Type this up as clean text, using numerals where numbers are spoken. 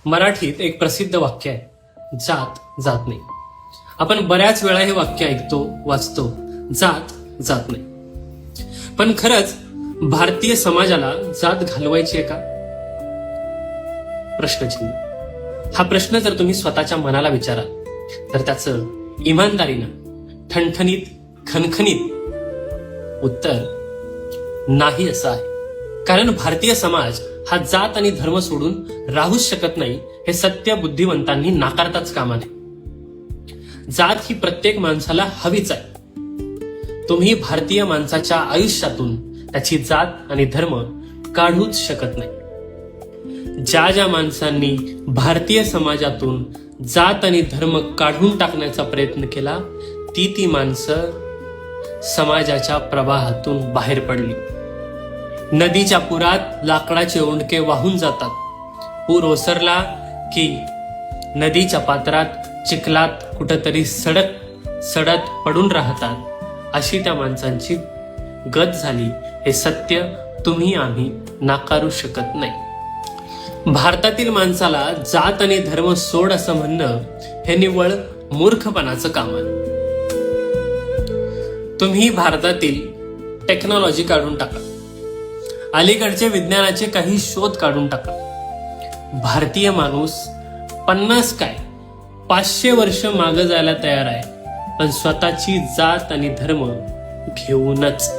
मराठीत एक प्रसिद्ध वाक्य आहे, जात जात नाही. आपण बऱ्याच वेळा हे वाक्य ऐकतो, वाचतो, जात जात नाही. पण खरंच भारतीय समाजाला जात घालवायची आहे का? प्रश्नचिन्ह. हा प्रश्न जर तुम्ही स्वतःच्या मनाला विचाराल तर त्याचं इमानदारीनं ठणठणीत खणखणीत उत्तर नाही असं आहे. कारण भारतीय समाज हा जात आणि धर्म सोडून राहूच शकत नाही हे सत्य बुद्धिवंतांनी नाकारताच कामा नये. जात ही प्रत्येक माणसाला हवीच आहे. तुम्ही भारतीय माणसाच्या आयुष्यातून त्याची जात आणि धर्म काढूच शकत नाही. ज्या ज्या माणसांनी भारतीय समाजातून जात आणि धर्म काढून टाकण्याचा प्रयत्न केला ती माणसं समाजाच्या प्रवाहातून बाहेर पडली. नदीच्या पुरात लाकडाचे ओंडके वाहून जातात. पूर ओसरला की नदीच्या पात्रात चिखलात कुठंतरी सडत पडून राहतात. अशी त्या माणसांची गत झाली हे सत्य तुम्ही आम्ही नाकारू शकत नाही. भारतातील माणसाला जात आणि धर्म सोड असं म्हणणं हे निव्वळ मूर्खपणाचं काम आहे. तुम्ही भारतातील टेक्नॉलॉजी काढून टाका, अलीकडचे विज्ञानाचे काही शोध काढून टाका. भारतीय माणूस 50 काय 500 वर्ष मागे जायला तयार आहे, पण स्वतःची जात आणि धर्म घेऊनच.